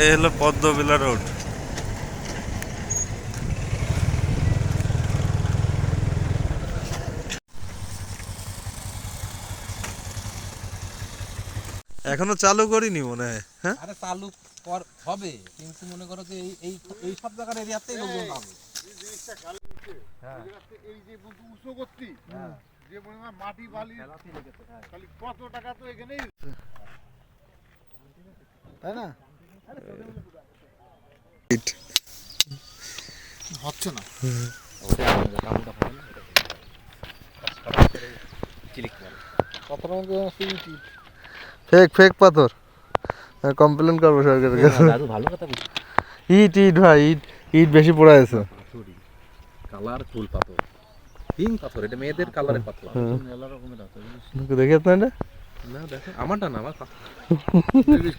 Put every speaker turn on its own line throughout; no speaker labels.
এই হলো পদ্মবিলা রোড। এখনো চালু করিনি মনে হয়। হ্যাঁ,
আরে চালু হবে, কিন্তু মনে করো যে এই এই সব জায়গার এরিয়াতেই লোকজন পাবে। হ্যাঁ,
এই যে উঁচু করতি, যে পরিমাণ মাটি বালি খালি কত টাকা তো এখানেই, তাই না? হচ্ছে না।
ফেক ফেক পাথর, কমপ্লেন করবো সরকারের কাছে।
ভালো কথা বলছি।
ইট ইট ভাই, ইট ইট বেশি পড়া আছে।
কালার ফুল পাথর, পিঙ্ক পাথর, এটা মেয়েদের কালারের পাথর। মেলা রকমের আছে,
দেখে না এটা?
না দেখো, আমারটা না, আমার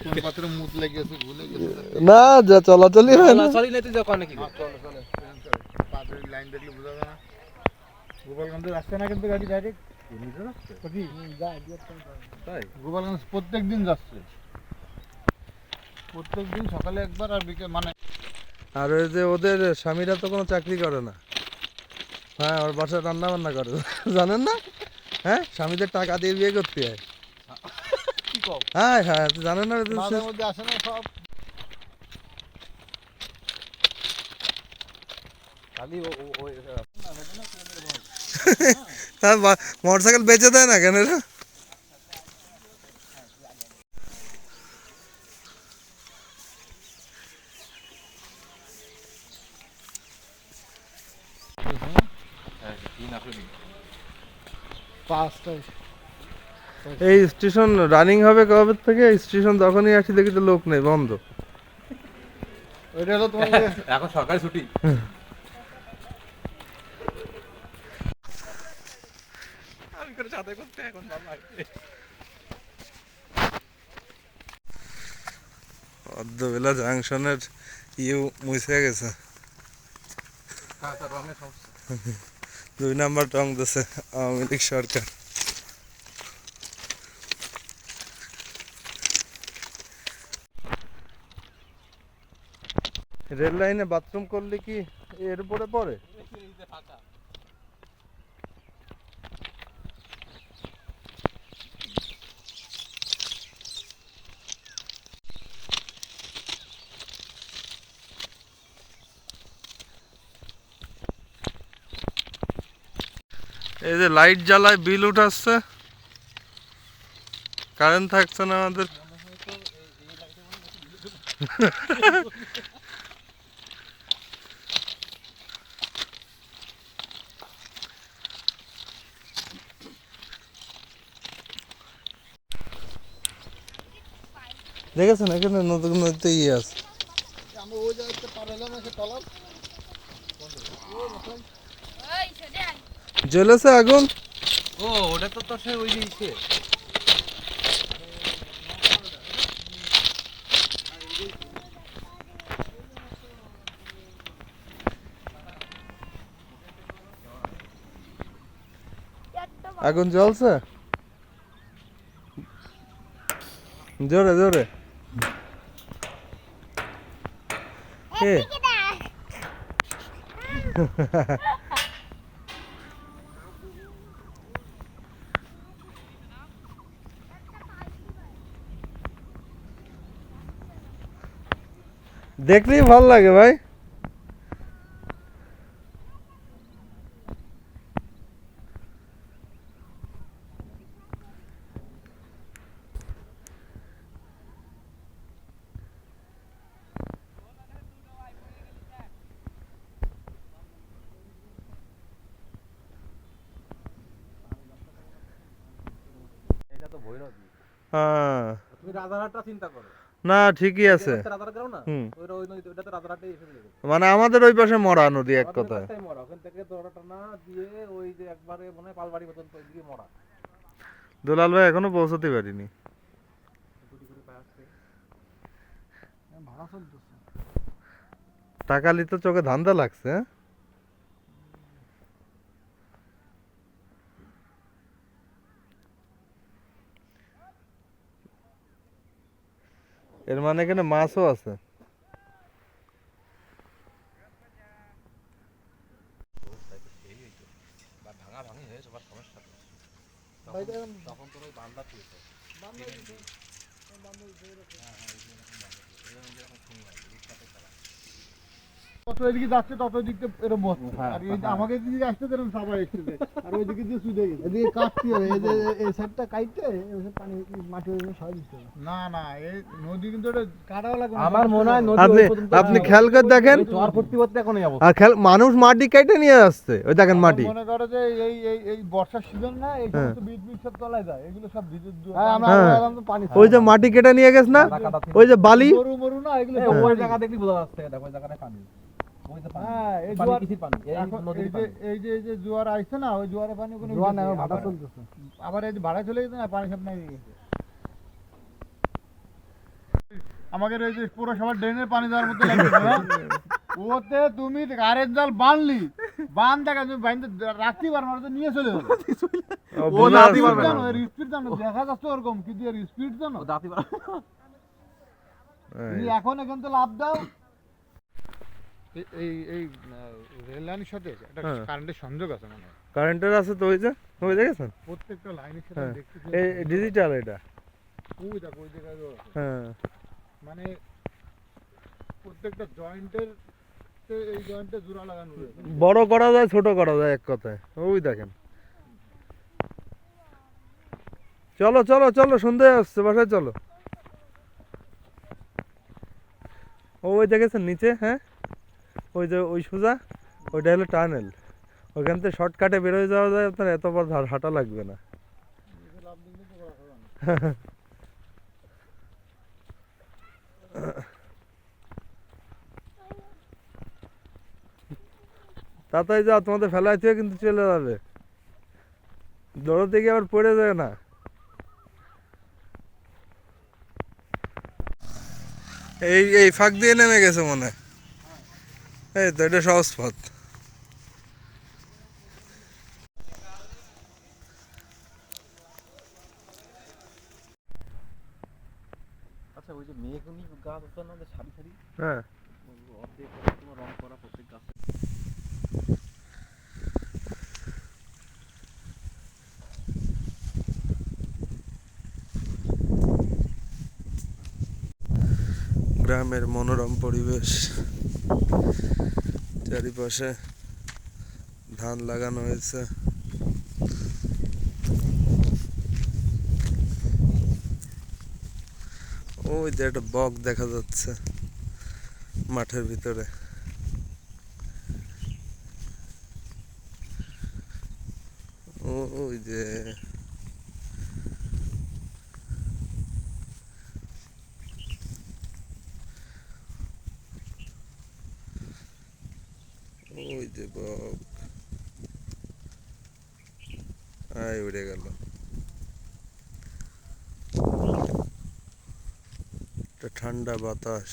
কোন পাত্রে মুত লেগেছে ভুলে গেছে।
না, যা চলাচলই হয় না।
সরি নাই, তুই যা কয় নাকি?
চলে চলে পাত্রের লাইন দেখলে বোঝা যায় না। গোপালগঞ্জের আসছে না কিন্তু গাড়ি ডাইরেক্ট
তাই
গোপালগঞ্জ প্রত্যেক দিন যাচ্ছে, প্রত্যেক দিন সকালে একবার আর বিকেল, মানে
আর ওই যে ওদের স্বামীরা তো কোনো চাকরি করে না। হ্যাঁ, ওর বাসায় রান্না বান্না করে, জানেন না? হ্যাঁ, স্বামীদের টাকা দিয়ে বিয়ে করতে হয়।
কি কম
হ্যাঁ হ্যাঁ, জানেন না?
মাঝে মধ্যে আসে না সব।
খালি
মোটরসাইকেল বেচে দেয় না কেন এরা? এই স্টেশন রানিং হবে কবে থেকে? স্টেশন যখনই আসি দেখি তো লোক নেই, বন্ধ।
ওইটা হলো তোমার
এখন সরকারি ছুটি। আমি করে সাথে করতে এখন বাবা
পদ্মবিলা জাংশনের মুছে গেছে। 2 নাম্বার টং দিছে আওয়ামী লীগ সরকার। রেল লাইনে বাথরুম করলে কি এর উপরে পড়ে? এই যে লাইট জ্বালায় বিল উঠাচ্ছে, কারেন্ট থাকছে না আমাদের। দেখেছেন এখানে নতুন নদীতে ইয়ে আছে।
আমরা ওই জায়গাতে পার হলাম এসে তলার
জ্বলেছে আগুন।
ও ওটা তো সে ওই যে
আগুন জ্বলছে জোরে জোরে। কে? দেখলেই ভাল লাগে ভাই।
এটা তো ভৈরবী।
হ্যাঁ,
তুমি রাজারহাটটা চিন্তা করো।
না ঠিকই আছে।
রাজারহাট গেল না,
হুম,
ওই নদী, ওটা তো রাজারহাটেই এসে মিলে গেছে।
মানে আমাদের ওই পাশে মরা নদী এক
আমাদের
কথায়।
পাশটাই মরা, ওখান থেকে দড়াটা না দিয়ে ওই যে একবারে মনে হয় পালবাড়ি পর্যন্ত ওইদিকে মরা।
দুলাল ভাই এখনো পৌঁছতে পারিনি।
ভাড়া চলতেছে।
টাকালি তো চোখে ধান্দা লাগছে। হ্যাঁ? এর মানে এখানে মাছও আছে।
যত এদিকে যাচ্ছে তত দিক থেকে এরকম বসছে আর এই যে আমাকে দিকে আসছে এরকম সাবাই এসেছে আর ওই দিকে দিয়ে সুদে গেছে
এদিকে কাটতে হবে এই যে এই সাইডটা কাটতে এই যে পানি মাটি ওই সবাই দিতে হবে।
না না এই নদী কিন্তু এটা কাটাও লাগবে না।
আমার মনে হয় নদী
আপনি
ওই পর্যন্ত
আপনি খেয়াল করে দেখেন
চর ভর্তি করতে এখন যাবো।
আর মানুষ মাটি কেটে নিয়ে আসছে ওই দেখেন মাটি।
মনে করো যে এই এই এই বর্ষার সিজন না এই সমস্ত বীজ বীজ সব তলায় যায় এগুলো সব ভিজে
হ্যাঁ আমরা
হ্যাঁ।
এখন তো পানি
ওই যে মাটি কেটে নিয়ে গেছে না, ওই যে বালি।
গরু মরু না এগুলো
এই
সব
ওই
পানি।
জায়গা দেখলি বোঝা যাচ্ছে দেখো ওই জায়গাটায় পানি ওই যে পানি
হ্যাঁ এই
পানি
জোয়ার
কিসির পানি এই
এখন
নদীর
এই যে
পানি
এই যে এই যে জোয়ার আসছে না ওই জোয়ারের পানি ওখানে
জোয়ার না
উঠেছে।
ভাটা
আবার-
চলতেছে।
আবার এই যে ভাড়া চলে গেছে না পানি সব নাই গেছে আমাদের এই যে পৌরসভার ড্রেনের পানি দেওয়ার মধ্যে লাগছে না ওতে তুমি গাড়ির জাল বানলি বান দেখা তুমি বাইন্দে রাখতে পারো না তো নিয়ে চলে যাবে
ও নাতি
স্পিড জানো এর স্পিড জানো দেখা যাচ্ছে ওরকম কিন্তু এর স্পিড জানো
ও দাঁতি পারা
তুমি এখন এখান তো লাভ দাও এই এই রেল লাইনের সাথে একটা
হ্যাঁ।
কারেন্টের সংযোগ আছে মানে
কারেন্টের আছে তো ওই যে ওই দেখেছেন,
প্রত্যেকটা লাইনের সাথে
হ্যাঁ।
দেখতেছি
এই ডিজিটাল এটা।
ওই দেখো ওই জায়গায় আছে
হ্যাঁ
মানে প্রত্যেকটা জয়েন্টের এই জয়েন্টে জোড়া লাগানো রয়েছে
বড় করা যায় ছোট করা যায় এক কথায়। ওই দেখেন, চলো চলো চলো সন্ধ্যা আসছে, বাসায় চলো। ওই দেখেছেন নিচে, হ্যাঁ ওই যে ওই সোজা ওইটা হলো টানেল, ওইখান থেকে শর্টকাটে বেরোয় যাওয়া যায়, আপনার এত পর হাঁটা লাগবে না।
লাভ দিলে তো করা হবে না
তাড়াতাড়ি যাও, তোমাদের ফেলায় থেকে কিন্তু চলে যাবে, দৌড়তে গিয়ে আবার পড়ে যায় না। এই ফাঁক দিয়ে নেমে গেছে মনে হয়। এই তো এটা সহজ পথ।
আচ্ছা ওই যে মেঘনি গাছ আছে না ওদের সারি সারি
হ্যাঁ
অর্ধেক তোমার রং করা প্রত্যেক গাছ
গ্রামের মনোরম পরিবেশ, চারিপাশে ধান লাগানো হয়েছে। ওই যে একটা বক দেখা যাচ্ছে মাঠের ভিতরে। ওই যে ওই যে বক আয় উড়ে গেল। একটা ঠান্ডা বাতাস।